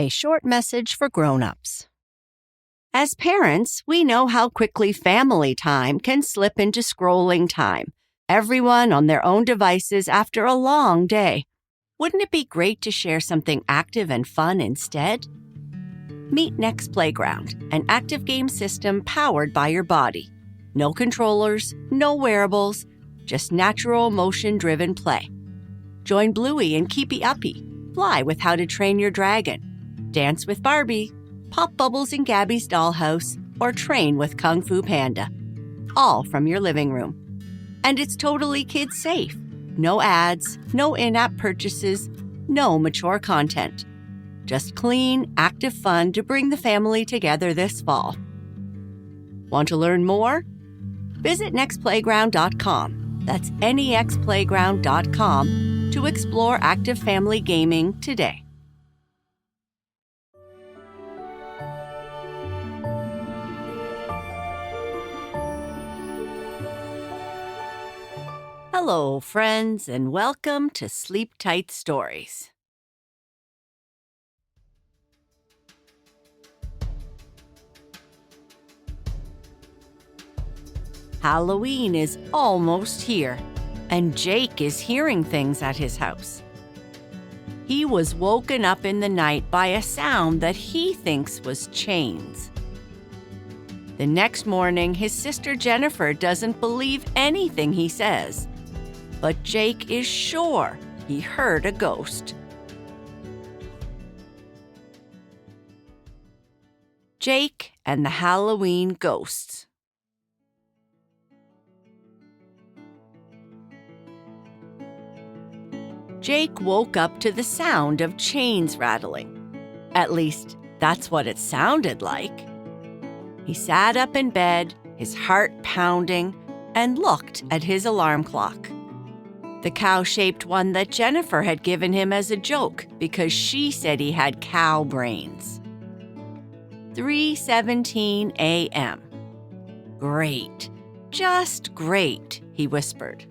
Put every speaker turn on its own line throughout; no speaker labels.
a short message for grown-ups. As parents, we know how quickly family time can slip into scrolling time, everyone on their own devices after a long day. Wouldn't it be great to share something active and fun instead? Meet Next Playground, an active game system powered by your body. No controllers, no wearables, just natural motion-driven play. Join Bluey and Keepy Uppy, fly with How to Train Your Dragon, dance with Barbie, pop bubbles in Gabby's dollhouse, or train with Kung Fu Panda. All from your living room. And it's totally kid-safe. No ads, no in-app purchases, no mature content. Just clean, active fun to bring the family together this fall. Want to learn more? Visit nextplayground.com. That's nextplayground.com to explore active family gaming today. Hello, friends, and welcome to Sleep Tight Stories. Halloween is almost here, and Jake is hearing things at his house. He was woken up in the night by a sound that he thinks was chains. The next morning, his sister Jennifer doesn't believe anything he says, but Jake is sure he heard a ghost. Jake and the Halloween Ghosts. Jake woke up to the sound of chains rattling. At least, that's what it sounded like. He sat up in bed, his heart pounding, and looked at his alarm clock. The cow-shaped one that Jennifer had given him as a joke because she said he had cow brains. 3:17 a.m. Great, just great, he whispered.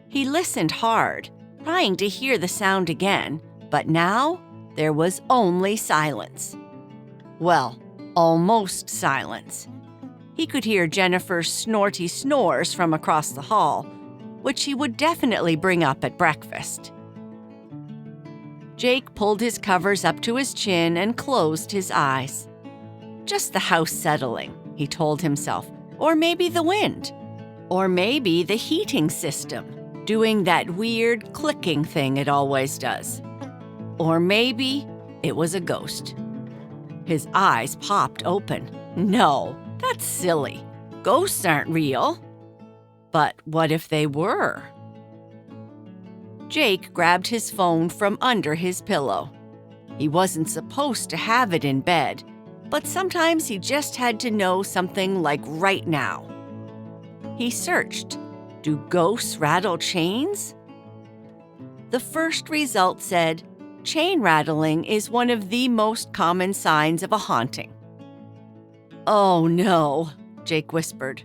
He listened hard, trying to hear the sound again, but now there was only silence. Well, almost silence. He could hear Jennifer's snorty snores from across the hall, which he would definitely bring up at breakfast. Jake pulled his covers up to his chin and closed his eyes. Just the house settling, he told himself, or maybe the wind, or maybe the heating system doing that weird clicking thing it always does. Or maybe it was a ghost. His eyes popped open. No, that's silly. Ghosts aren't real. But what if they were? Jake grabbed his phone from under his pillow. He wasn't supposed to have it in bed, but sometimes he just had to know something like right now. He searched. Do ghosts rattle chains? The first result said, chain rattling is one of the most common signs of a haunting. Oh no, Jake whispered.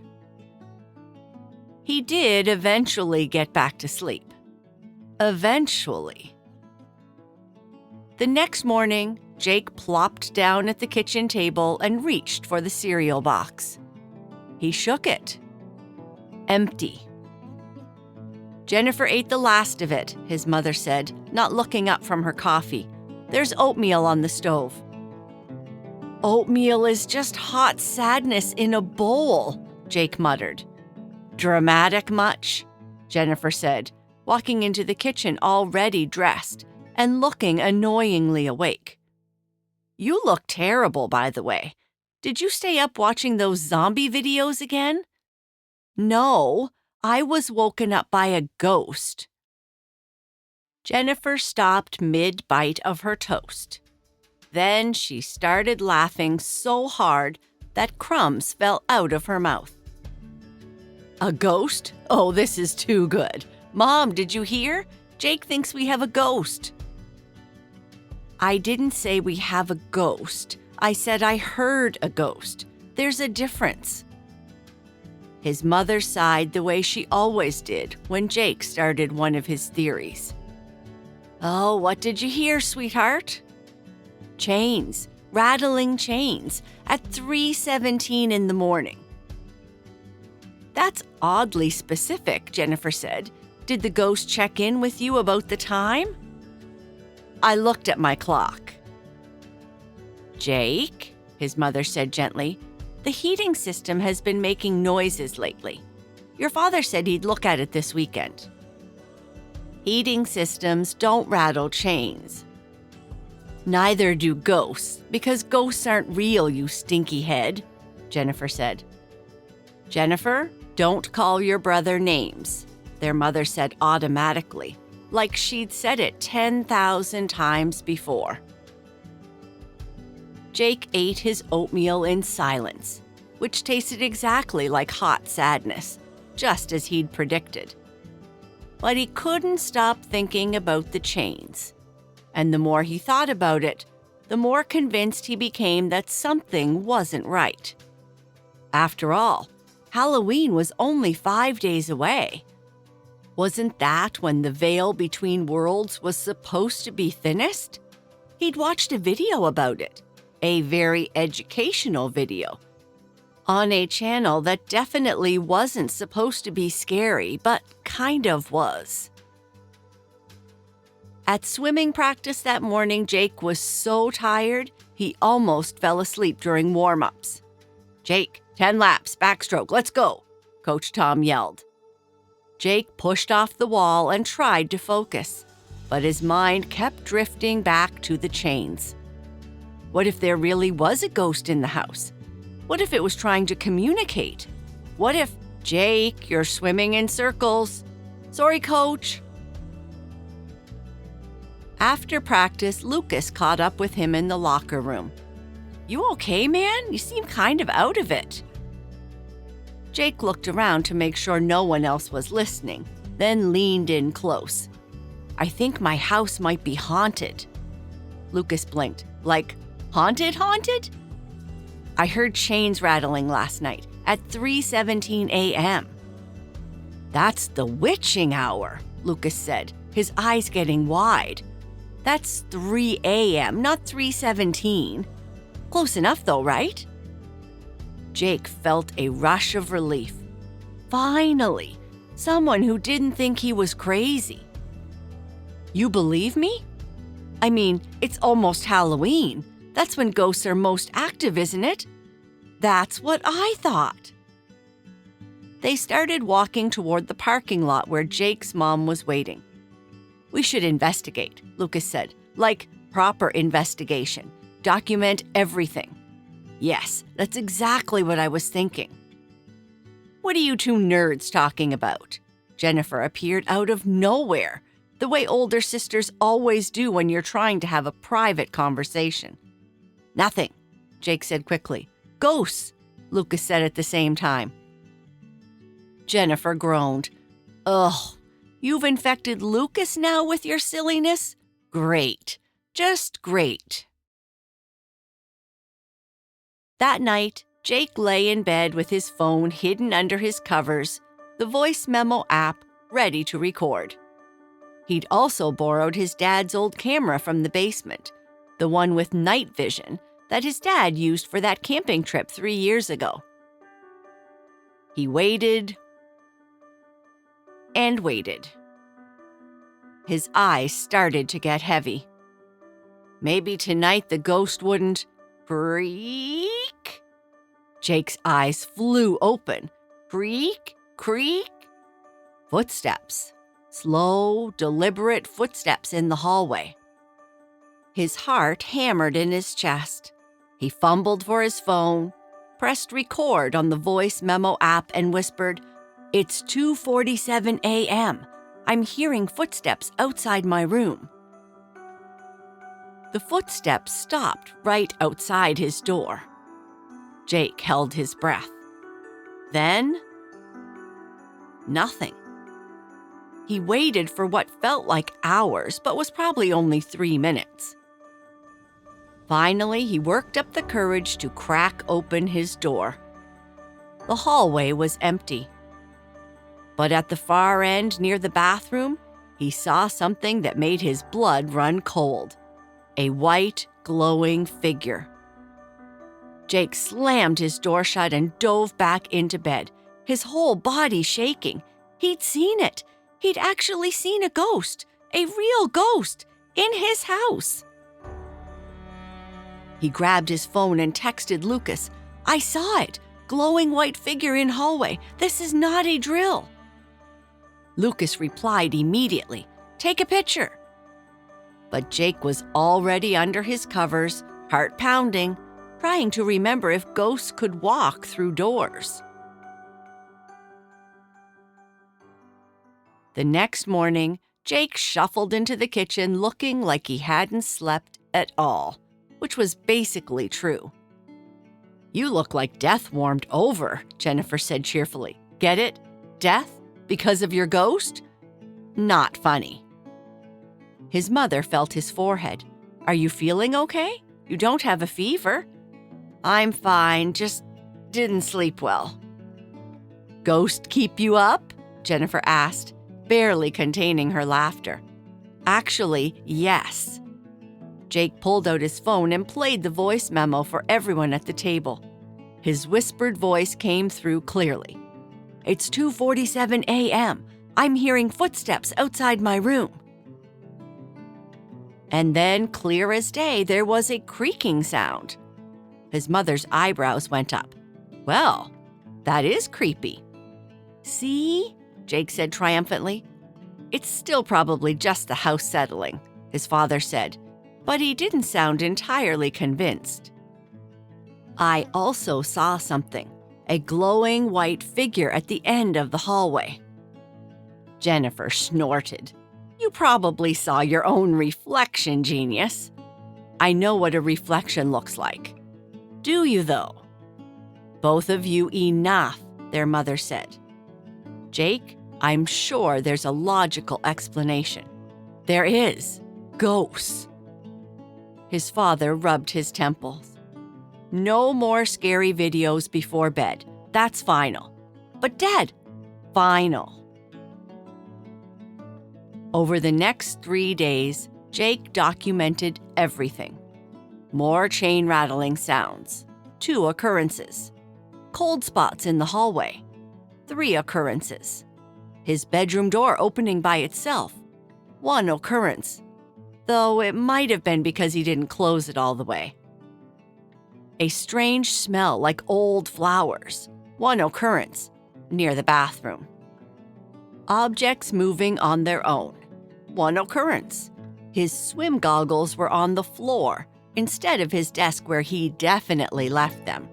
He did eventually get back to sleep. Eventually. The next morning, Jake plopped down at the kitchen table and reached for the cereal box. He shook it. Empty. Jennifer ate the last of it, his mother said, not looking up from her coffee. There's oatmeal on the stove. Oatmeal is just hot sadness in a bowl, Jake muttered. Dramatic much? Jennifer said, walking into the kitchen already dressed and looking annoyingly awake. You look terrible, by the way. Did you stay up watching those zombie videos again? No. I was woken up by a ghost. Jennifer stopped mid-bite of her toast. Then she started laughing so hard that crumbs fell out of her mouth. A ghost? Oh, this is too good. Mom, did you hear? Jake thinks we have a ghost. I didn't say we have a ghost. I said I heard a ghost. There's a difference. His mother sighed the way she always did when Jake started one of his theories. Oh, what did you hear, sweetheart? Chains, rattling chains, at 3:17 in the morning. That's oddly specific, Jennifer said. Did the ghost check in with you about the time? I looked at my clock. Jake, his mother said gently, the heating system has been making noises lately. Your father said he'd look at it this weekend. Heating systems don't rattle chains. Neither do ghosts, because ghosts aren't real, you stinky head, Jennifer said. Jennifer, don't call your brother names, their mother said automatically, like she'd said it 10,000 times before. Jake ate his oatmeal in silence, which tasted exactly like hot sadness, just as he'd predicted. But he couldn't stop thinking about the chains. And the more he thought about it, the more convinced he became that something wasn't right. After all, Halloween was only 5 days away. Wasn't that when the veil between worlds was supposed to be thinnest? He'd watched a video about it, a very educational video, on a channel that definitely wasn't supposed to be scary, but kind of was. At swimming practice that morning, Jake was so tired, he almost fell asleep during warm-ups. Jake, 10 laps, backstroke, let's go, Coach Tom yelled. Jake pushed off the wall and tried to focus, but his mind kept drifting back to the chains. What if there really was a ghost in the house? What if it was trying to communicate? What if, Jake, you're swimming in circles? Sorry, coach. After practice, Lucas caught up with him in the locker room. You okay, man? You seem kind of out of it. Jake looked around to make sure no one else was listening, then leaned in close. I think my house might be haunted. Lucas blinked. Like, haunted? I heard chains rattling last night at 3:17 a.m. That's the witching hour, Lucas said, his eyes getting wide. That's 3 a.m., not 3:17. Close enough though, right? Jake felt a rush of relief. Finally, someone who didn't think he was crazy. You believe me? I mean, it's almost Halloween. That's when ghosts are most active, isn't it? That's what I thought. They started walking toward the parking lot where Jake's mom was waiting. We should investigate, Lucas said. Like proper investigation. Document everything. Yes, that's exactly what I was thinking. What are you two nerds talking about? Jennifer appeared out of nowhere, the way older sisters always do when you're trying to have a private conversation. Nothing, Jake said quickly. Ghosts, Lucas said at the same time. Jennifer groaned. Ugh, you've infected Lucas now with your silliness? Great, just great. That night, Jake lay in bed with his phone hidden under his covers, the voice memo app ready to record. He'd also borrowed his dad's old camera from the basement, the one with night vision that his dad used for that camping trip 3 years ago. He waited and waited. His eyes started to get heavy. Maybe tonight the ghost wouldn't creak. Jake's eyes flew open. Creak, creak. Footsteps. Slow, deliberate footsteps in the hallway. His heart hammered in his chest. He fumbled for his phone, pressed record on the voice memo app and whispered, It's 2:47 a.m. I'm hearing footsteps outside my room. The footsteps stopped right outside his door. Jake held his breath. Then, nothing. He waited for what felt like hours, but was probably only 3 minutes. Finally, he worked up the courage to crack open his door. The hallway was empty. But at the far end near the bathroom, he saw something that made his blood run cold. a white, glowing figure. Jake slammed his door shut and dove back into bed, his whole body shaking. He'd seen it. He'd actually seen a ghost, a real ghost, in his house. He grabbed his phone and texted Lucas, "I saw it. Glowing white figure in hallway. This is not a drill." Lucas replied immediately, "Take a picture." But Jake was already under his covers, heart pounding, trying to remember if ghosts could walk through doors. The next morning, Jake shuffled into the kitchen looking like he hadn't slept at all, which was basically true. "You look like death warmed over," Jennifer said cheerfully. "Get it? Death? Because of your ghost? Not funny." His mother felt his forehead. "Are you feeling okay? You don't have a fever." "I'm fine, just didn't sleep well." "Ghost keep you up?" Jennifer asked, barely containing her laughter. "Actually, yes." Jake pulled out his phone and played the voice memo for everyone at the table. His whispered voice came through clearly. "It's 2:47 a.m. I'm hearing footsteps outside my room." And then, clear as day, there was a creaking sound. His mother's eyebrows went up. "Well, that is creepy." "See?" Jake said triumphantly. "It's still probably just the house settling," his father said, but he didn't sound entirely convinced. "I also saw something, a glowing white figure at the end of the hallway." Jennifer snorted. "You probably saw your own reflection, genius." "I know what a reflection looks like." "Do you, though?" "Both of you enough," their mother said. "Jake, I'm sure there's a logical explanation." "There is. Ghosts." His father rubbed his temples. "No more scary videos before bed. That's final." "But Dad..." "Final." Over the next 3 days, Jake documented everything. More chain rattling sounds, 2 occurrences. Cold spots in the hallway, 3 occurrences. His bedroom door opening by itself, 1 occurrence, though it might have been because he didn't close it all the way. A strange smell like old flowers, 1 occurrence, near the bathroom. Objects moving on their own, 1 occurrence. His swim goggles were on the floor instead of his desk where he definitely left them.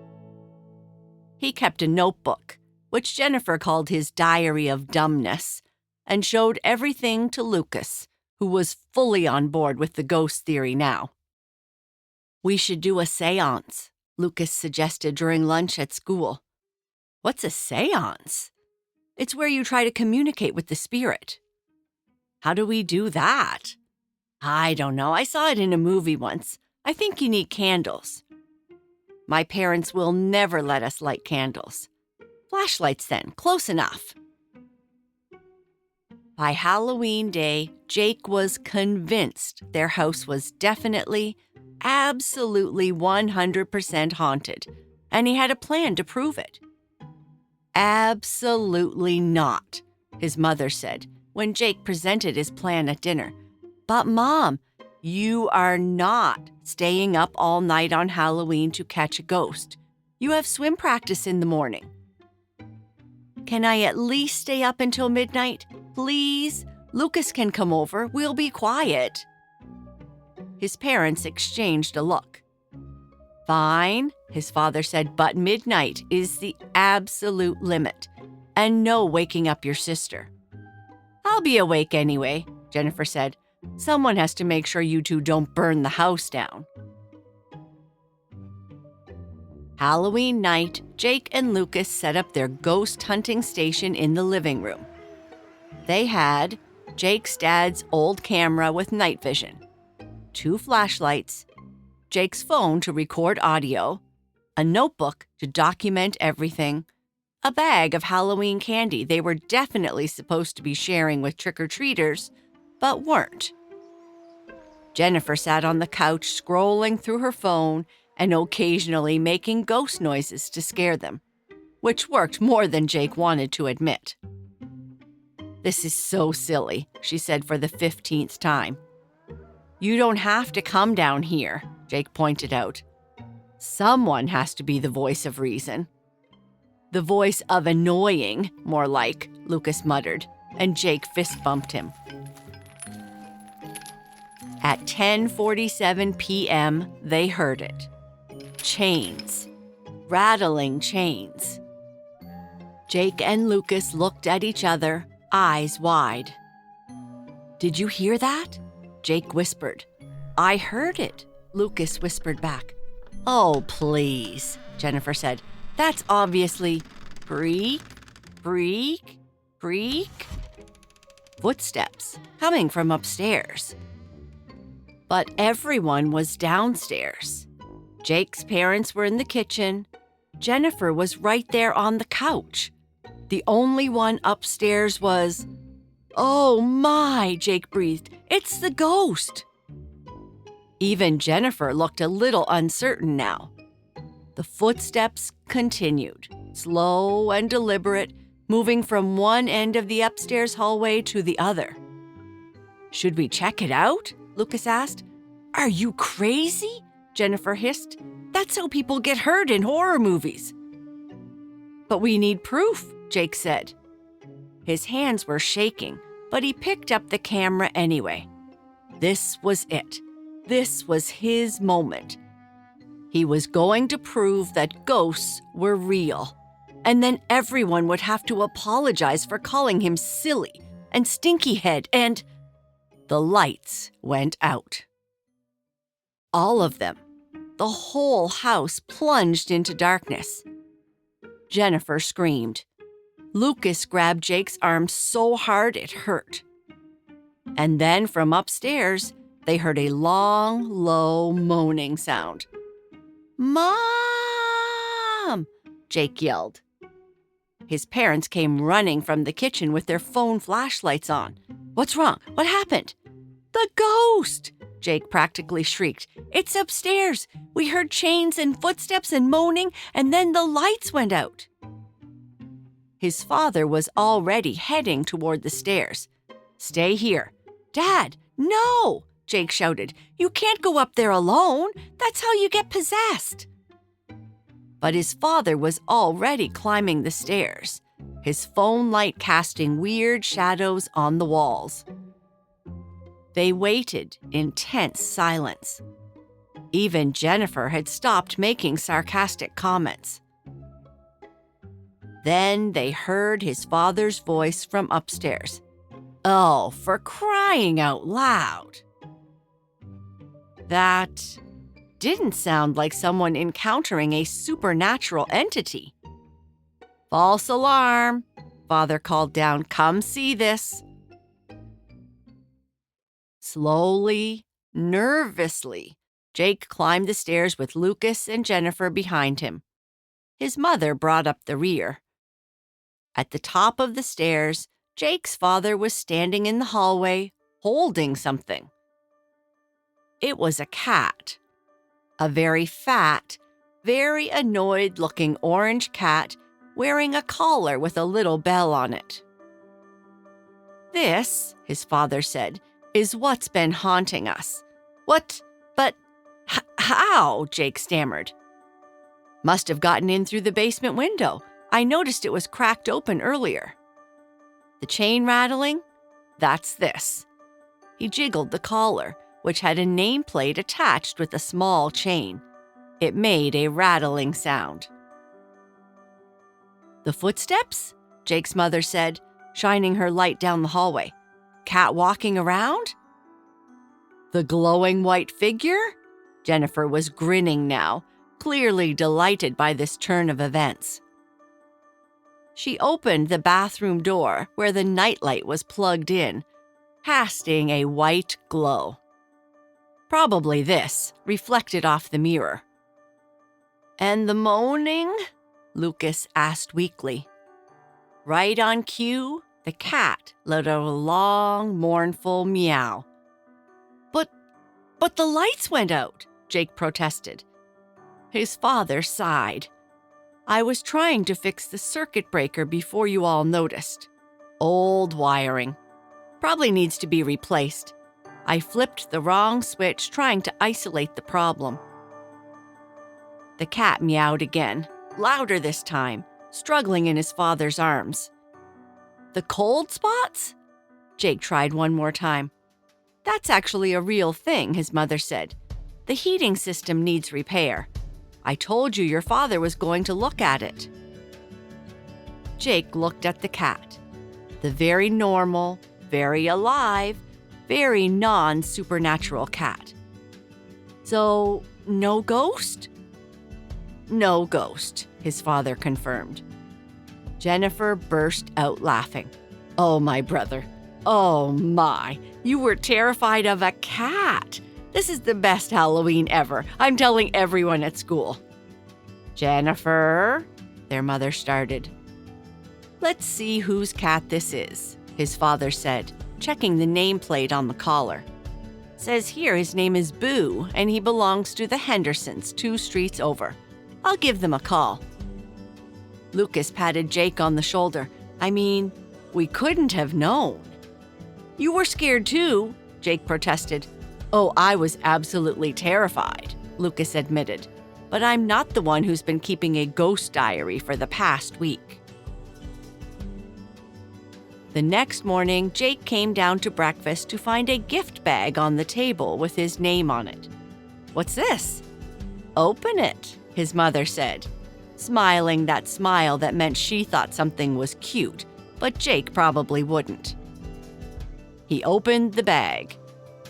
He kept a notebook, which Jennifer called his diary of dumbness, and showed everything to Lucas, who was fully on board with the ghost theory now. "We should do a séance," Lucas suggested during lunch at school. "What's a séance?" "It's where you try to communicate with the spirit." "How do we do that?" "I don't know. I saw it in a movie once. I think you need candles." "My parents will never let us light candles." "Flashlights then, close enough." By Halloween day, Jake was convinced their house was definitely, absolutely 100% haunted, and he had a plan to prove it. "Absolutely not," his mother said when Jake presented his plan at dinner. "But Mom, you are not staying up all night on Halloween to catch a ghost. You have swim practice in the morning." "Can I at least stay up until midnight? Please? Lucas can come over. We'll be quiet." His parents exchanged a look. "Fine," his father said, "but midnight is the absolute limit, and no waking up your sister." "I'll be awake anyway," Jennifer said. "Someone has to make sure you two don't burn the house down." Halloween night, Jake and Lucas set up their ghost hunting station in the living room. They had Jake's dad's old camera with night vision, 2 flashlights, Jake's phone to record audio, a notebook to document everything, a bag of Halloween candy they were definitely supposed to be sharing with trick-or-treaters, but weren't. Jennifer sat on the couch scrolling through her phone and occasionally making ghost noises to scare them, which worked more than Jake wanted to admit. "This is so silly," she said for the 15th time. "You don't have to come down here," Jake pointed out. "Someone has to be the voice of reason." "The voice of annoying, more like," Lucas muttered, and Jake fist-bumped him. At 10:47 p.m., they heard it. Chains. Rattling chains. Jake and Lucas looked at each other, eyes wide. "Did you hear that?" Jake whispered. "I heard it," Lucas whispered back. "Oh, please," Jennifer said. "That's obviously creak, creak, creak." Footsteps coming from upstairs. But everyone was downstairs. Jake's parents were in the kitchen. Jennifer was right there on the couch. The only one upstairs was... "Oh my," Jake breathed. "It's the ghost." Even Jennifer looked a little uncertain now. The footsteps continued, slow and deliberate, moving from one end of the upstairs hallway to the other. "Should we check it out?" Lucas asked. "Are you crazy?" Jennifer hissed. "That's how people get hurt in horror movies." "But we need proof," Jake said. His hands were shaking, but he picked up the camera anyway. This was it. This was his moment. He was going to prove that ghosts were real, and then everyone would have to apologize for calling him silly and stinky head, and... The lights went out. All of them. The whole house plunged into darkness. Jennifer screamed. Lucas grabbed Jake's arm so hard it hurt. And then from upstairs, they heard a long, low moaning sound. "Mom!" Jake yelled. His parents came running from the kitchen with their phone flashlights on. "What's wrong? What happened?" "The ghost!" Jake practically shrieked. "It's upstairs. We heard chains and footsteps and moaning, and then the lights went out." His father was already heading toward the stairs. "Stay here." "Dad, no!" Jake shouted. "You can't go up there alone. That's how you get possessed." But his father was already climbing the stairs, his phone light casting weird shadows on the walls. They waited in tense silence. Even Jennifer had stopped making sarcastic comments. Then they heard his father's voice from upstairs. "Oh, for crying out loud!" That didn't sound like someone encountering a supernatural entity. "False alarm," Father called down. "Come see this." Slowly, nervously, Jake climbed the stairs with Lucas and Jennifer behind him. His mother brought up the rear. At the top of the stairs, Jake's father was standing in the hallway, holding something. It was a cat. A very fat, very annoyed-looking orange cat wearing a collar with a little bell on it. "This," his father said, "is what's been haunting us." "What? But how?" Jake stammered. "Must have gotten in through the basement window. I noticed it was cracked open earlier." "The chain rattling? That's this." He jiggled the collar, which had a nameplate attached with a small chain. It made a rattling sound. "The footsteps?" Jake's mother said, shining her light down the hallway. "Cat walking around?" "The glowing white figure?" Jennifer was grinning now, clearly delighted by this turn of events. She opened the bathroom door where the nightlight was plugged in, casting a white glow. Probably this, reflected off the mirror. "And the moaning?" Lucas asked weakly. Right on cue, the cat let out a long, mournful meow. But the lights went out, Jake protested. His father sighed. I was trying to fix the circuit breaker before you all noticed. Old wiring. Probably needs to be replaced. I flipped the wrong switch trying to isolate the problem. The cat meowed again, louder this time, struggling in his father's arms. The cold spots? Jake tried one more time. That's actually a real thing, his mother said. The heating system needs repair. I told you your father was going to look at it. Jake looked at the cat. The very normal, very alive, very non-supernatural cat. So, no ghost? No ghost, his father confirmed. Jennifer burst out laughing. Oh, my brother. Oh, my. You were terrified of a cat. This is the best Halloween ever. I'm telling everyone at school. Jennifer, their mother started. Let's see whose cat this is, his father said, checking the nameplate on the collar. Says here his name is Boo, and he belongs to the Hendersons 2 streets over. I'll give them a call. Lucas patted Jake on the shoulder. I mean, we couldn't have known. You were scared too, Jake protested. Oh, I was absolutely terrified, Lucas admitted. But I'm not the one who's been keeping a ghost diary for the past week. The next morning, Jake came down to breakfast to find a gift bag on the table with his name on it. What's this? Open it, his mother said, smiling that smile that meant she thought something was cute, but Jake probably wouldn't. He opened the bag.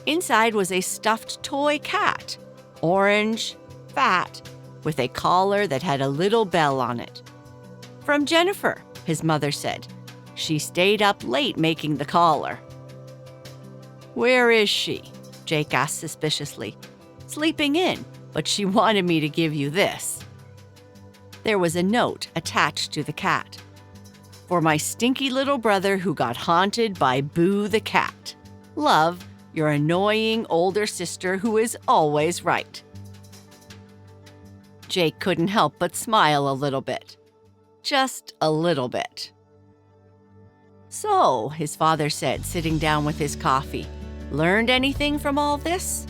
Inside was a stuffed toy cat, orange, fat, with a collar that had a little bell on it. From Jennifer, his mother said. She stayed up late making the collar. Where is she? Jake asked suspiciously. Sleeping in, but she wanted me to give you this. There was a note attached to the cat. For my stinky little brother who got haunted by Boo the cat. Love, your annoying older sister who is always right. Jake couldn't help but smile a little bit. Just a little bit. So, his father said, sitting down with his coffee, learned anything from all this?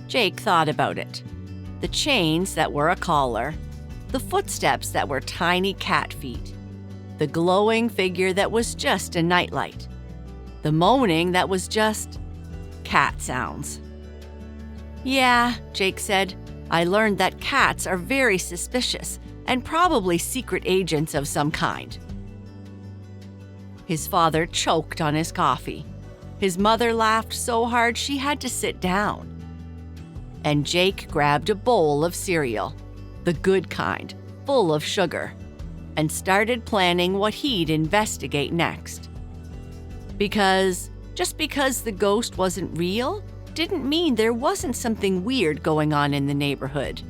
Jake thought about it. The chains that were a collar, the footsteps that were tiny cat feet, the glowing figure that was just a nightlight, the moaning that was just cat sounds. Yeah, Jake said, I learned that cats are very suspicious and probably secret agents of some kind. His father choked on his coffee. His mother laughed so hard she had to sit down. And Jake grabbed a bowl of cereal, the good kind, full of sugar, and started planning what he'd investigate next. Because just because the ghost wasn't real didn't mean there wasn't something weird going on in the neighborhood.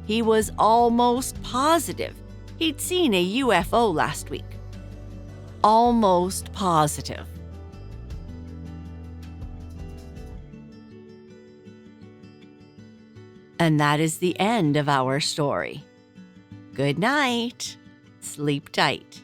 He was almost positive he'd seen a UFO last week. Almost positive. And that is the end of our story. Good night. Sleep tight.